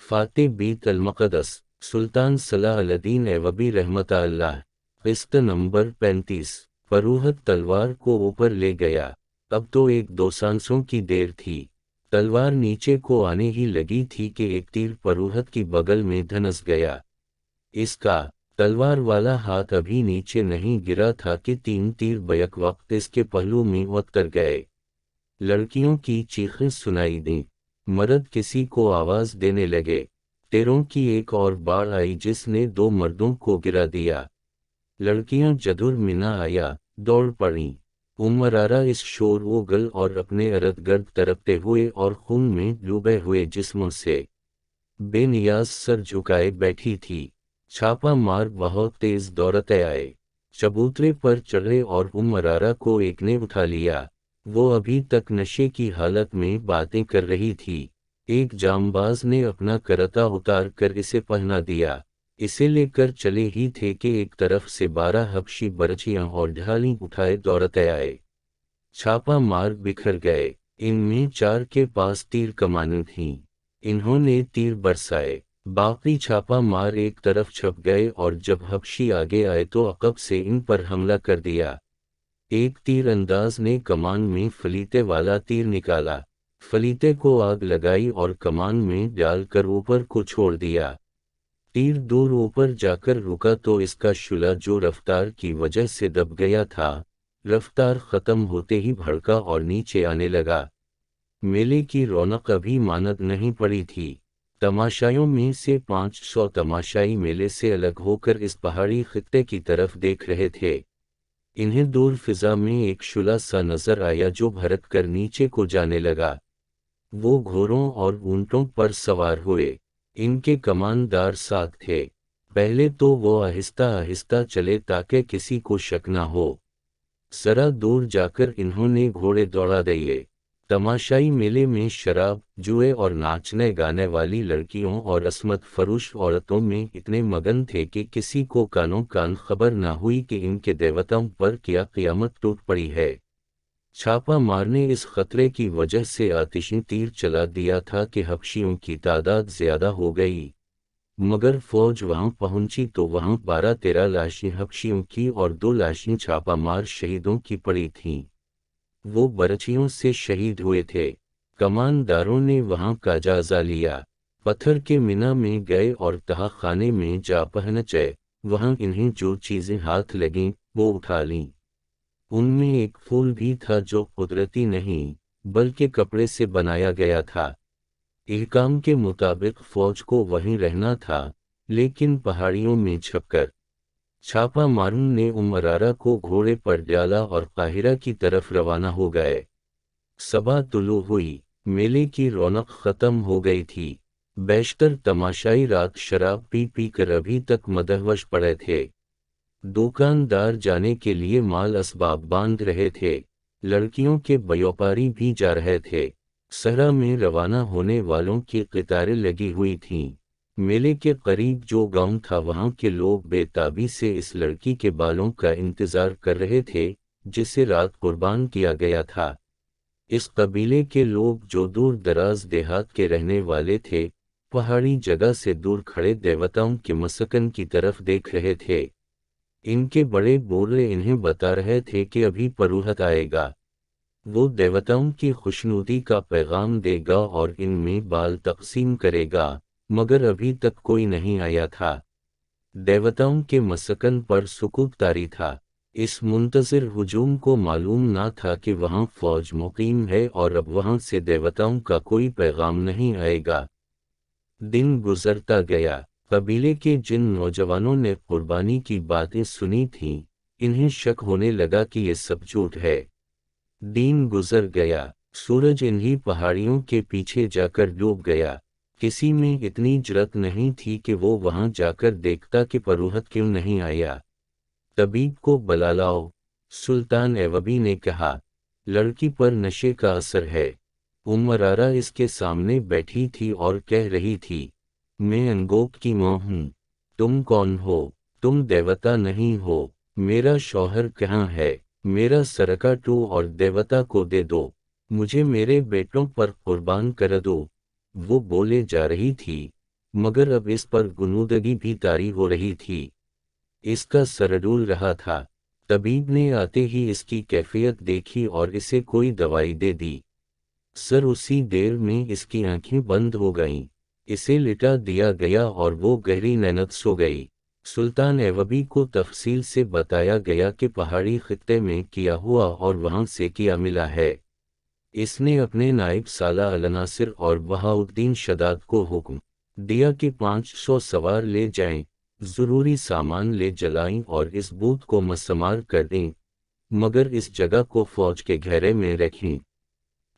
فاتح بیت المقدس سلطان صلاح الدین ایوبی رحمۃ اللہ۔ قسط نمبر 35۔ فروہت تلوار کو اوپر لے گیا۔ اب تو ایک دو سانسوں کی دیر تھی، تلوار نیچے کو آنے ہی لگی تھی کہ ایک تیر فروہت کی بغل میں دھنس گیا۔ اس کا تلوار والا ہاتھ ابھی نیچے نہیں گرا تھا کہ 3 تیر بیک وقت اس کے پہلو میں اتر گئے۔ لڑکیوں کی چیخیں سنائی دیں، مرد کسی کو آواز دینے لگے۔ تیروں کی ایک اور باڑ آئی جس نے 2 مردوں کو گرا دیا۔ لڑکیاں جدر میں نہ آیا، دوڑ پڑیں۔ عمرارہ اس شور و گل اور اپنے ارد گرد ترپتے ہوئے اور خون میں ڈوبے ہوئے جسموں سے بے نیاز سر جھکائے بیٹھی تھی۔ چھاپا مار بہت تیز دوڑتے آئے، چبوترے پر چڑھے اور عمرارہ کو ایک نے اٹھا لیا۔ وہ ابھی تک نشے کی حالت میں باتیں کر رہی تھی۔ ایک جامباز نے اپنا کرتا اتار کر اسے پہنا دیا۔ اسے لے کر چلے ہی تھے کہ ایک طرف سے 12 حبشی برچیاں اور ڈھالیں اٹھائے دوڑتے آئے۔ چھاپا مار بکھر گئے۔ ان میں 4 کے پاس تیر کمانیں تھیں، انہوں نے تیر برسائے۔ باقی چھاپا مار ایک طرف چھپ گئے اور جب حبشی آگے آئے تو عقب سے ان پر حملہ کر دیا۔ ایک تیر انداز نے کمان میں فلیتے والا تیر نکالا، فلیتے کو آگ لگائی اور کمان میں ڈال کر اوپر کو چھوڑ دیا۔ تیر دور اوپر جا کر رکا تو اس کا شعلہ جو رفتار کی وجہ سے دب گیا تھا، رفتار ختم ہوتے ہی بھڑکا اور نیچے آنے لگا۔ میلے کی رونق ابھی ماند نہیں پڑی تھی۔ تماشائیوں میں سے 500 تماشائی میلے سے الگ ہو کر اس پہاڑی خطے کی طرف دیکھ رہے تھے۔ انہیں دور فضا میں ایک شعلہ سا نظر آیا جو بھرک کر نیچے کو جانے لگا۔ وہ گھوڑوں اور اونٹوں پر سوار ہوئے، ان کے کماندار ساتھ تھے۔ پہلے تو وہ آہستہ آہستہ چلے تاکہ کسی کو شک نہ ہو۔ ذرا دور جا کر انہوں نے گھوڑے دوڑا دیے۔ تماشائی میلے میں شراب، جوئے اور ناچنے گانے والی لڑکیوں اور عصمت فروش عورتوں میں اتنے مگن تھے کہ کسی کو کانوں کان خبر نہ ہوئی کہ ان کے دیوتاؤں پر کیا قیامت ٹوٹ پڑی ہے۔ چھاپا مار نے اس خطرے کی وجہ سے آتشی تیر چلا دیا تھا کہ حبشیوں کی تعداد زیادہ ہو گئی، مگر فوج وہاں پہنچی تو وہاں 12-13 لاشیں حبشیوں کی اور 2 لاشیں چھاپا مار شہیدوں کی پڑی تھیں۔ وہ برچیوں سے شہید ہوئے تھے۔ کمانداروں نے وہاں کا جائزہ لیا، پتھر کے مینا میں گئے اور تہہ خانے میں جا پہنچے۔ وہاں انہیں جو چیزیں ہاتھ لگیں وہ اٹھا لیں۔ ان میں ایک پھول بھی تھا جو قدرتی نہیں بلکہ کپڑے سے بنایا گیا تھا۔ احکام کے مطابق فوج کو وہیں رہنا تھا، لیکن پہاڑیوں میں چھپ کر چھاپا ماروں نے عمرارہ کو گھوڑے پر ڈالا اور قاہرہ کی طرف روانہ ہو گئے۔ صبح طلوع ہوئی، میلے کی رونق ختم ہو گئی تھی۔ بیشتر تماشائی رات شراب پی پی کر ابھی تک مدہوش پڑے تھے۔ دکاندار جانے کے لیے مال اسباب باندھ رہے تھے، لڑکیوں کے بیوپاری بھی جا رہے تھے۔ صحرا میں روانہ ہونے والوں کی قطاریں لگی ہوئی تھیں۔ میلے کے قریب جو گاؤں تھا وہاں کے لوگ بے تابی سے اس لڑکی کے بالوں کا انتظار کر رہے تھے جسے رات قربان کیا گیا تھا۔ اس قبیلے کے لوگ جو دور دراز دیہات کے رہنے والے تھے، پہاڑی جگہ سے دور کھڑے دیوتاؤں کے مسکن کی طرف دیکھ رہے تھے۔ ان کے بڑے بوڑھے انہیں بتا رہے تھے کہ ابھی پروہت آئے گا، وہ دیوتاؤں کی خوشنودی کا پیغام دے گا اور ان میں بال تقسیم کرے گا، مگر ابھی تک کوئی نہیں آیا تھا۔ دیوتاؤں کے مسکن پر سکوت طاری تھا۔ اس منتظر ہجوم کو معلوم نہ تھا کہ وہاں فوج مقیم ہے اور اب وہاں سے دیوتاؤں کا کوئی پیغام نہیں آئے گا۔ دن گزرتا گیا۔ قبیلے کے جن نوجوانوں نے قربانی کی باتیں سنی تھیں، انہیں شک ہونے لگا کہ یہ سب جھوٹ ہے۔ دن گزر گیا، سورج انہی پہاڑیوں کے پیچھے جا کر ڈوب گیا۔ کسی میں اتنی جرأت نہیں تھی کہ وہ وہاں جا کر دیکھتا کہ پروہت کیوں نہیں آیا۔ طبیب کو بلا لاؤ، سلطان ایوبی نے کہا، لڑکی پر نشے کا اثر ہے۔ عمرارہ اس کے سامنے بیٹھی تھی اور کہہ رہی تھی، میں انگوک کی ماں ہوں۔ تم کون ہو؟ تم دیوتا نہیں ہو۔ میرا شوہر کہاں ہے؟ میرا سر کاٹو اور دیوتا کو دے دو، مجھے میرے بیٹوں پر قربان کر دو۔ وہ بولے جا رہی تھی، مگر اب اس پر غنودگی بھی طاری ہو رہی تھی۔ اس کا سر ڈول رہا تھا۔ طبیب نے آتے ہی اس کی کیفیت دیکھی اور اسے کوئی دوائی دے دی۔ سر اسی دیر میں اس کی آنکھیں بند ہو گئیں۔ اسے لٹا دیا گیا اور وہ گہری نیند سو گئی۔ سلطان ایوبی کو تفصیل سے بتایا گیا کہ پہاڑی خطے میں کیا ہوا اور وہاں سے کیا ملا ہے۔ اس نے اپنے نائب سالہ الناصر اور بہاؤالدین شداد کو حکم دیا کہ 500 سوار لے جائیں، ضروری سامان لے جلائیں اور اس بوت کو مسمار کر دیں، مگر اس جگہ کو فوج کے گھیرے میں رکھیں۔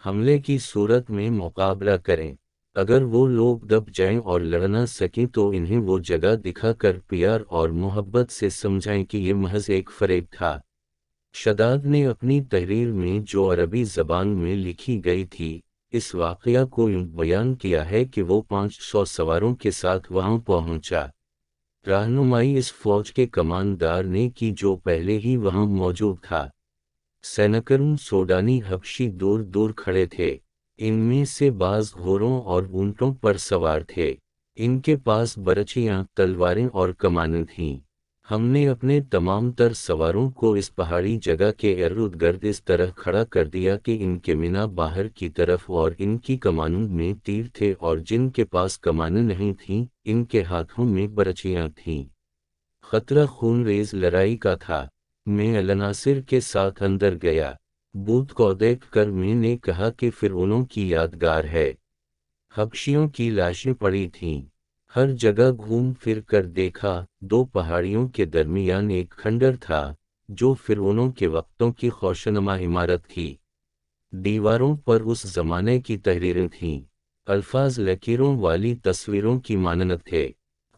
حملے کی صورت میں مقابلہ کریں۔ اگر وہ لوگ دب جائیں اور لڑ نہ سکیں تو انہیں وہ جگہ دکھا کر پیار اور محبت سے سمجھائیں کہ یہ محض ایک فریب تھا۔ شداد نے اپنی تحریر میں جو عربی زبان میں لکھی گئی تھی، اس واقعہ کو یوں بیان کیا ہے کہ وہ 500 سواروں کے ساتھ وہاں پہنچا۔ رہنمائی اس فوج کے کماندار نے کی جو پہلے ہی وہاں موجود تھا۔ سینکڑوں سوڈانی حبشی دور دور کھڑے تھے۔ ان میں سے بعض گھوڑوں اور اونٹوں پر سوار تھے۔ ان کے پاس برچیاں، تلواریں اور کمانیں تھیں۔ ہم نے اپنے تمام تر سواروں کو اس پہاڑی جگہ کے ارد گرد اس طرح کھڑا کر دیا کہ ان کے مینا باہر کی طرف اور ان کی کمانوں میں تیر تھے، اور جن کے پاس کمانیں نہیں تھیں ان کے ہاتھوں میں برچیاں تھیں۔ خطرہ خون ریز لڑائی کا تھا۔ میں الناصر کے ساتھ اندر گیا۔ بوت کو دیکھ کر میں نے کہا کہ فرعونوں کی یادگار ہے۔ حبشیوں کی لاشیں پڑی تھیں۔ ہر جگہ گھوم پھر کر دیکھا، دو پہاڑیوں کے درمیان ایک کھنڈر تھا جو فرعونوں کے وقتوں کی خوشنما عمارت تھی۔ دیواروں پر اس زمانے کی تحریریں تھیں۔ الفاظ لکیروں والی تصویروں کی مانند تھے۔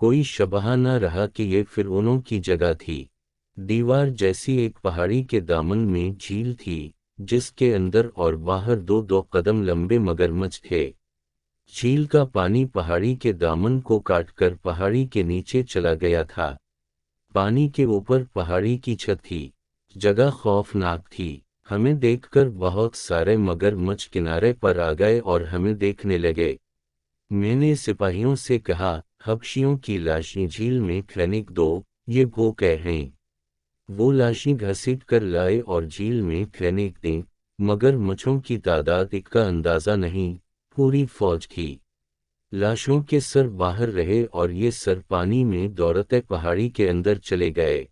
کوئی شبہ نہ رہا کہ یہ فرعونوں کی جگہ تھی۔ دیوار جیسی ایک پہاڑی کے دامن میں جھیل تھی جس کے اندر اور باہر دو دو قدم لمبے مگرمچھ تھے۔ جھیل کا پانی پہاڑی کے دامن کو کاٹ کر پہاڑی کے نیچے چلا گیا تھا۔ پانی کے اوپر پہاڑی کی چھت تھی۔ جگہ خوفناک تھی۔ ہمیں دیکھ کر بہت سارے مگرمچھ کنارے پر آ گئے اور ہمیں دیکھنے لگے۔ میں نے سپاہیوں سے کہا، حبشیوں کی لاشیں جھیل میں پھینک دو، یہ بھوکے ہیں۔ وہ لاشیں گھسیٹ کر لائے اور جھیل میں پھینک دیں، مگر مچھوں کی تعداد ایک کا اندازہ نہیں، پوری فوج تھی۔ لاشوں کے سر باہر رہے اور یہ سر پانی میں دوڑتے پہاڑی کے اندر چلے گئے۔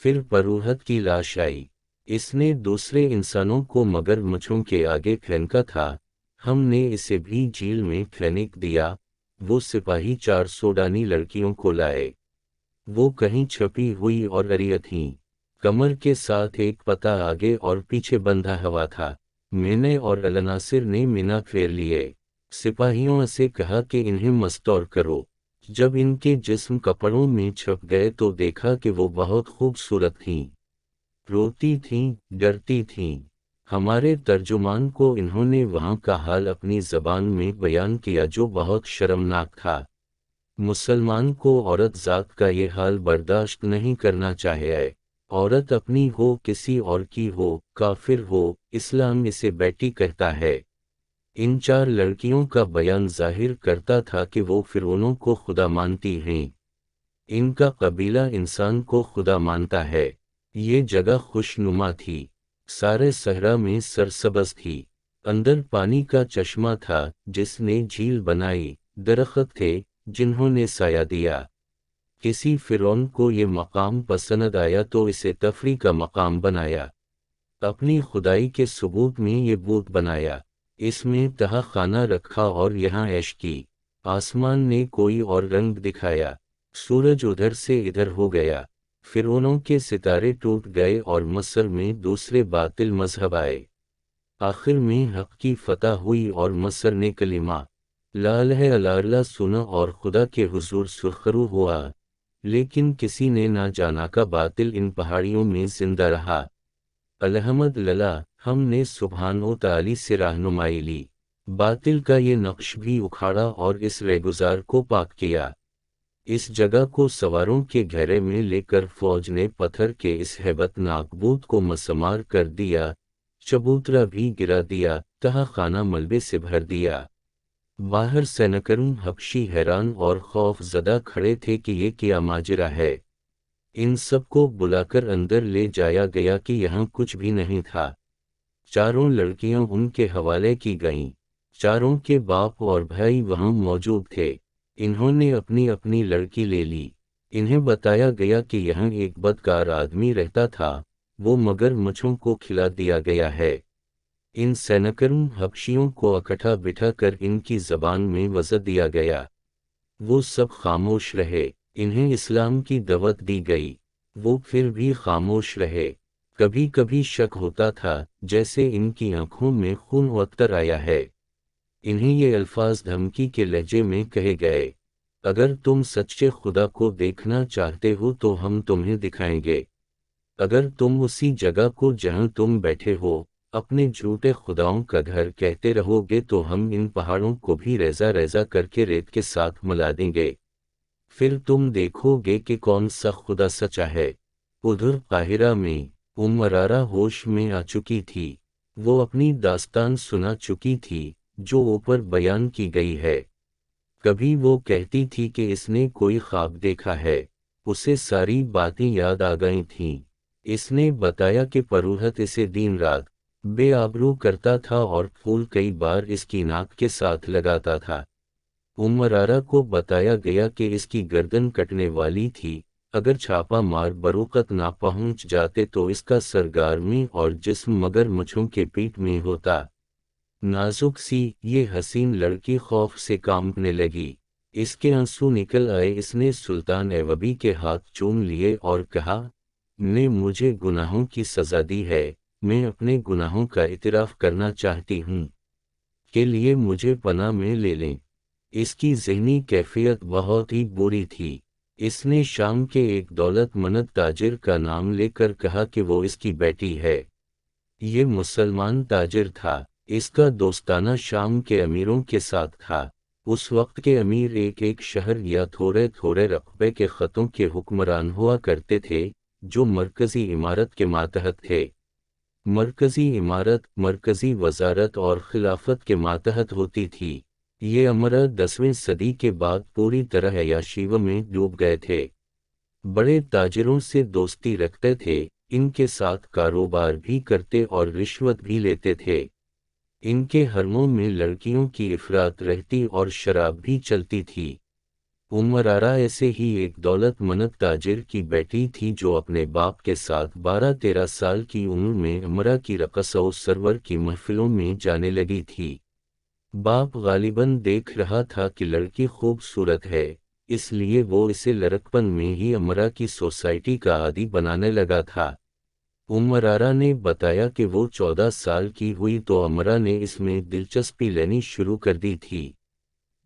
پھر پروہت کی لاش آئی۔ اس نے دوسرے انسانوں کو مگر مچھوں کے آگے پھینکا تھا۔ ہم نے اسے بھی جھیل میں پھینک دیا۔ وہ سپاہی 4 سوڈانی لڑکیوں کو لائے۔ وہ کہیں چھپی ہوئی اور عریاں تھیں۔ کمر کے ساتھ ایک پتہ آگے اور پیچھے بندھا ہوا تھا۔ میں نے اور الناصر نے مینا پھیر لیے۔ سپاہیوں سے کہا کہ انہیں مستور کرو۔ جب ان کے جسم کپڑوں میں چھپ گئے تو دیکھا کہ وہ بہت خوبصورت تھیں۔ روتی تھیں، ڈرتی تھیں۔ ہمارے ترجمان کو انہوں نے وہاں کا حال اپنی زبان میں بیان کیا جو بہت شرمناک تھا۔ مسلمان کو عورت ذات کا یہ حال برداشت نہیں کرنا چاہیے۔ عورت اپنی ہو کسی اور کی ہو، کافر ہو، اسلام اسے بیٹی کہتا ہے۔ ان 4 لڑکیوں کا بیان ظاہر کرتا تھا کہ وہ فرعونوں کو خدا مانتی ہیں۔ ان کا قبیلہ انسان کو خدا مانتا ہے۔ یہ جگہ خوشنما تھی۔ سارے صحرا میں سرسبز تھی۔ اندر پانی کا چشمہ تھا جس نے جھیل بنائی، درخت تھے جنہوں نے سایہ دیا۔ کسی فرعون کو یہ مقام پسند آیا تو اسے تفریح کا مقام بنایا۔ اپنی خدائی کے ثبوت میں یہ بت بنایا۔ اس میں تہہ خانہ رکھا اور یہاں عیش کی۔ آسمان نے کوئی اور رنگ دکھایا۔ سورج ادھر سے ادھر ہو گیا۔ فرعونوں کے ستارے ٹوٹ گئے اور مصر میں دوسرے باطل مذہب آئے۔ آخر میں حق کی فتح ہوئی اور مصر نے کلمہ لا الہ الا اللہ سنا اور خدا کے حضور سرخرو ہوا، لیکن کسی نے نہ جانا کہ باطل ان پہاڑیوں میں زندہ رہا۔ الحمد للہ، ہم نے سبحان و تعالی سے رہنمائی لی، باطل کا یہ نقش بھی اکھاڑا اور اس ریگزار کو پاک کیا۔ اس جگہ کو سواروں کے گھیرے میں لے کر فوج نے پتھر کے اس ہیبت ناک بت کو مسمار کر دیا، چبوترا بھی گرا دیا، تہہ خانہ ملبے سے بھر دیا۔ باہر سینکروں حبشی حیران اور خوف زدہ کھڑے تھے کہ یہ کیا ماجرا ہے۔ ان سب کو بلا کر اندر لے جایا گیا کہ یہاں کچھ بھی نہیں تھا۔ چاروں لڑکیاں ان کے حوالے کی گئیں۔ چاروں کے باپ اور بھائی وہاں موجود تھے۔ انہوں نے اپنی اپنی لڑکی لے لی۔ انہیں بتایا گیا کہ یہاں ایک بدکار آدمی رہتا تھا، وہ مگر مچھوں کو کھلا دیا گیا ہے۔ ان سینکروں حبشیوں کو اکٹھا بٹھا کر ان کی زبان میں وعظ دیا گیا۔ وہ سب خاموش رہے۔ انہیں اسلام کی دعوت دی گئی، وہ پھر بھی خاموش رہے۔ کبھی کبھی شک ہوتا تھا جیسے ان کی آنکھوں میں خون اتر آیا ہے۔ انہیں یہ الفاظ دھمکی کے لہجے میں کہے گئے، اگر تم سچے خدا کو دیکھنا چاہتے ہو تو ہم تمہیں دکھائیں گے۔ اگر تم اسی جگہ کو جہاں تم بیٹھے ہو اپنے جھوٹے خداؤں کا گھر کہتے رہو گے تو ہم ان پہاڑوں کو بھی ریزہ ریزہ کر کے ریت کے ساتھ ملا دیں گے۔ پھر تم دیکھو گے کہ کون سا خدا سچا ہے۔ ادھر قاہرہ میں عمرارہ ہوش میں آ چکی تھی۔ وہ اپنی داستان سنا چکی تھی جو اوپر بیان کی گئی ہے۔ کبھی وہ کہتی تھی کہ اس نے کوئی خواب دیکھا ہے، اسے ساری باتیں یاد آ گئی تھیں۔ اس نے بتایا کہ پروہت اسے دن رات بے آبرو کرتا تھا اور پھول کئی بار اس کی ناک کے ساتھ لگاتا تھا۔ عمرارہ کو بتایا گیا کہ اس کی گردن کٹنے والی تھی، اگر چھاپا مار بروقت نہ پہنچ جاتے تو اس کا سرگرمی اور جسم مگر مچھوں کے پیٹ میں ہوتا۔ نازک سی یہ حسین لڑکی خوف سے کانپنے لگی، اس کے آنسو نکل آئے۔ اس نے سلطان ایوبی کے ہاتھ چوم لیے اور کہا، نے مجھے گناہوں کی سزا دی ہے، میں اپنے گناہوں کا اعتراف کرنا چاہتی ہوں، کے لیے مجھے پناہ میں لے لیں۔ اس کی ذہنی کیفیت بہت ہی بری تھی۔ اس نے شام کے ایک دولت مند تاجر کا نام لے کر کہا کہ وہ اس کی بیٹی ہے۔ یہ مسلمان تاجر تھا، اس کا دوستانہ شام کے امیروں کے ساتھ تھا۔ اس وقت کے امیر ایک شہر یا تھوڑے تھوڑے رقبے کے خطوں کے حکمران ہوا کرتے تھے جو مرکزی عمارت کے ماتحت تھے۔ مرکزی عمارت مرکزی وزارت اور خلافت کے ماتحت ہوتی تھی۔ یہ امراء 10ویں صدی کے بعد پوری طرح عیاشیوں میں ڈوب گئے تھے۔ بڑے تاجروں سے دوستی رکھتے تھے، ان کے ساتھ کاروبار بھی کرتے اور رشوت بھی لیتے تھے۔ ان کے حرموں میں لڑکیوں کی افراط رہتی اور شراب بھی چلتی تھی۔ عمرارہ ایسے ہی ایک دولت مند تاجر کی بیٹی تھی جو اپنے باپ کے ساتھ 12-13 سال کی عمر میں امرا کی رقص و سرور کی محفلوں میں جانے لگی تھی۔ باپ غالباً دیکھ رہا تھا کہ لڑکی خوبصورت ہے، اس لیے وہ اسے لڑکپن میں ہی امرا کی سوسائٹی کا عادی بنانے لگا تھا۔ عمرارہ نے بتایا کہ وہ 14 سال کی ہوئی تو امرا نے اس میں دلچسپی لینی شروع کر دی تھی۔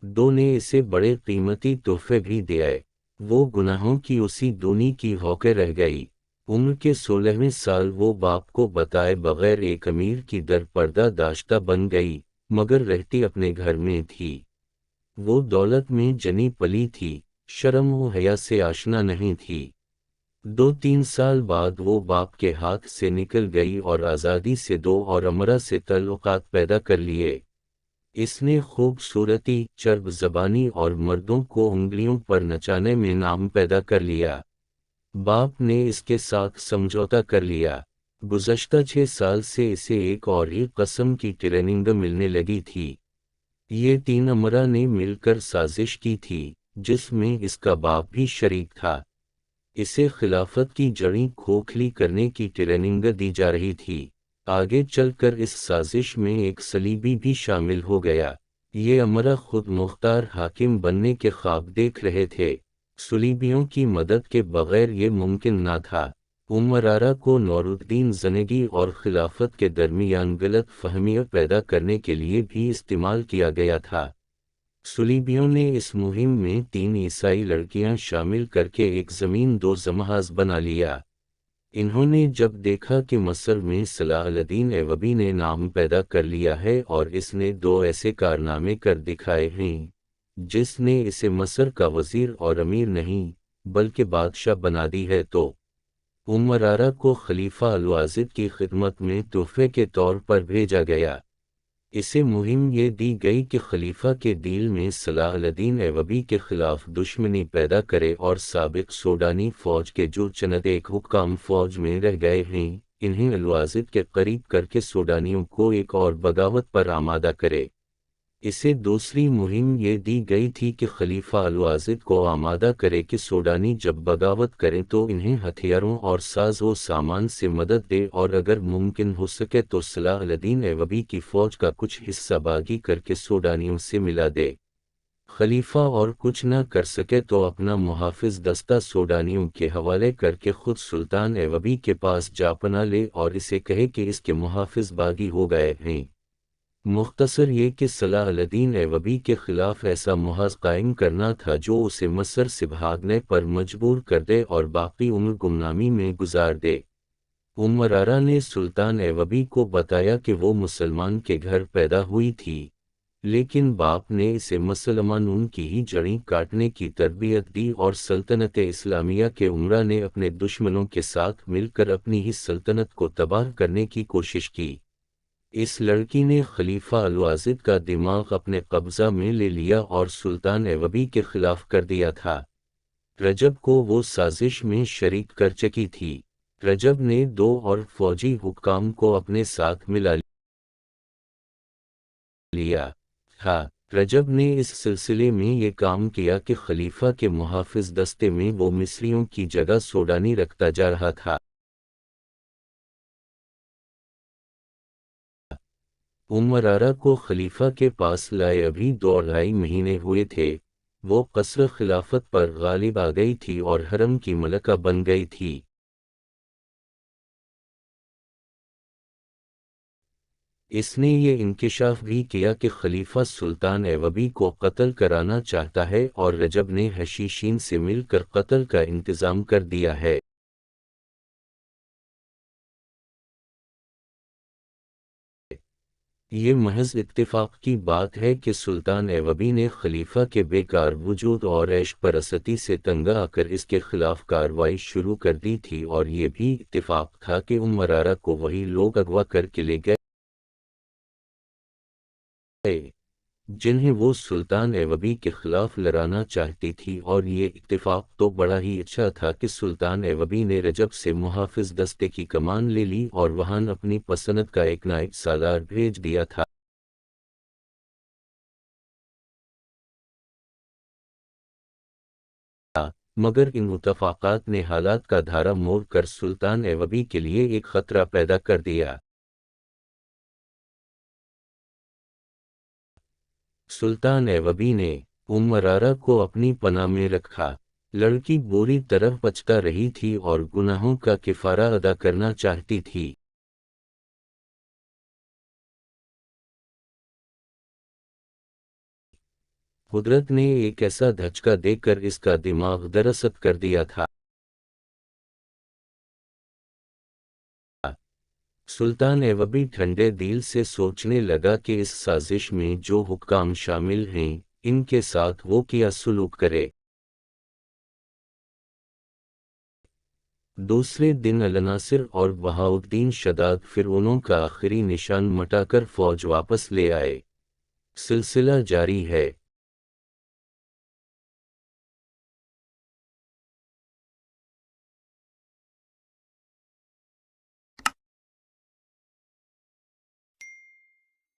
دو نے اسے بڑے قیمتی تحفے بھی دیے۔ وہ گناہوں کی اسی دونی کی ہو کے رہ گئی۔ عمر کے 16ویں سال وہ باپ کو بتائے بغیر ایک امیر کی در پردہ داشتہ بن گئی، مگر رہتی اپنے گھر میں تھی۔ وہ دولت میں جنی پلی تھی، شرم و حیا سے آشنا نہیں تھی۔ 2-3 سال بعد وہ باپ کے ہاتھ سے نکل گئی اور آزادی سے 2 اور امرا سے تعلقات پیدا کر لیے۔ اس نے خوبصورتی، چرب زبانی اور مردوں کو انگلیوں پر نچانے میں نام پیدا کر لیا۔ باپ نے اس کے ساتھ سمجھوتا کر لیا۔ گزشتہ 6 سال سے اسے ایک اور ہی قسم کی ٹریننگ ملنے لگی تھی۔ یہ 3 امرا نے مل کر سازش کی تھی جس میں اس کا باپ بھی شریک تھا۔ اسے خلافت کی جڑیں کھوکھلی کرنے کی ٹریننگ دی جا رہی تھی۔ آگے چل کر اس سازش میں ایک صلیبی بھی شامل ہو گیا۔ یہ امرا خود مختار حاکم بننے کے خواب دیکھ رہے تھے۔ صلیبیوں کی مدد کے بغیر یہ ممکن نہ تھا۔ عمرارہ کو نور الدین زنگی اور خلافت کے درمیان غلط فہمیاں پیدا کرنے کے لیے بھی استعمال کیا گیا تھا۔ صلیبیوں نے اس مہم میں 3 عیسائی لڑکیاں شامل کر کے ایک زمین دوز محاذ بنا لیا۔ انہوں نے جب دیکھا کہ مصر میں صلاح الدین ایوبی نے نام پیدا کر لیا ہے اور اس نے 2 ایسے کارنامے کر دکھائے ہیں جس نے اسے مصر کا وزیر اور امیر نہیں بلکہ بادشاہ بنا دی ہے، تو عمرارہ کو خلیفہ الوازد کی خدمت میں تحفے کے طور پر بھیجا گیا۔ اسے مہم یہ دی گئی کہ خلیفہ کے دل میں صلاح الدین ایوبی کے خلاف دشمنی پیدا کرے اور سابق سوڈانی فوج کے جو چند ایک حکام فوج میں رہ گئے ہیں انہیں الوازد کے قریب کر کے سوڈانیوں کو ایک اور بغاوت پر آمادہ کرے۔ اسے دوسری مہم یہ دی گئی تھی کہ خلیفہ الوازد کو آمادہ کرے کہ سوڈانی جب بغاوت کریں تو انہیں ہتھیاروں اور ساز و سامان سے مدد دے اور اگر ممکن ہو سکے تو صلاح الدین ایوبی کی فوج کا کچھ حصہ باغی کر کے سوڈانیوں سے ملا دے۔ خلیفہ اور کچھ نہ کر سکے تو اپنا محافظ دستہ سوڈانیوں کے حوالے کر کے خود سلطان ایوبی کے پاس جا پناہ لے اور اسے کہے کہ اس کے محافظ باغی ہو گئے ہیں۔ مختصر یہ کہ صلاح الدین ایوبی کے خلاف ایسا محاذ قائم کرنا تھا جو اسے مصر سے بھاگنے پر مجبور کر دے اور باقی عمر گمنامی میں گزار دے۔ امرارہ نے سلطان ایوبی کو بتایا کہ وہ مسلمان کے گھر پیدا ہوئی تھی، لیکن باپ نے اسے مسلمانوں کی ہی جڑیں کاٹنے کی تربیت دی اور سلطنت اسلامیہ کے امراء نے اپنے دشمنوں کے ساتھ مل کر اپنی ہی سلطنت کو تباہ کرنے کی کوشش کی۔ اس لڑکی نے خلیفہ الوازد کا دماغ اپنے قبضہ میں لے لیا اور سلطان ایوبی کے خلاف کر دیا تھا۔ رجب کو وہ سازش میں شریک کر چکی تھی۔ رجب نے 2 اور فوجی حکام کو اپنے ساتھ ملا لیا تھا۔ رجب نے اس سلسلے میں یہ کام کیا کہ خلیفہ کے محافظ دستے میں وہ مصریوں کی جگہ سوڈانی رکھتا جا رہا تھا۔ امرارہ کو خلیفہ کے پاس لائے ابھی 2 مہینے ہوئے تھے، وہ قصر خلافت پر غالب آ گئی تھی اور حرم کی ملکہ بن گئی تھی۔ اس نے یہ انکشاف بھی کیا کہ خلیفہ سلطان ایوبی کو قتل کرانا چاہتا ہے اور رجب نے حشیشین سے مل کر قتل کا انتظام کر دیا ہے۔ یہ محض اتفاق کی بات ہے کہ سلطان ایوبی نے خلیفہ کے بیکار وجود اور عیش پرستی سے تنگ آ کر اس کے خلاف کارروائی شروع کر دی تھی، اور یہ بھی اتفاق تھا کہ امرارہ کو وہی لوگ اغوا کر کے لے گئے جنہیں وہ سلطان ایوبی کے خلاف لڑانا چاہتی تھی، اور یہ اتفاق تو بڑا ہی اچھا تھا کہ سلطان ایوبی نے رجب سے محافظ دستے کی کمان لے لی اور وہاں اپنی پسند کا ایک نائب سالار بھیج دیا تھا۔ مگر ان اتفاقات نے حالات کا دھارا موڑ کر سلطان ایوبی کے لیے ایک خطرہ پیدا کر دیا۔ سلطان ایوبی نے امرارہ کو اپنی پناہ میں رکھا۔ لڑکی بری طرح پچھتا رہی تھی اور گناہوں کا کفارہ ادا کرنا چاہتی تھی۔ قدرت نے ایک ایسا دھچکا دے کر اس کا دماغ درست کر دیا تھا۔ سلطان ایوبی ٹھنڈے دل سے سوچنے لگا کہ اس سازش میں جو حکام شامل ہیں ان کے ساتھ وہ کیا سلوک کرے۔ دوسرے دن الناصر اور بہاؤالدین شداد فرعونوں کا آخری نشان مٹا کر فوج واپس لے آئے۔ سلسلہ جاری ہے۔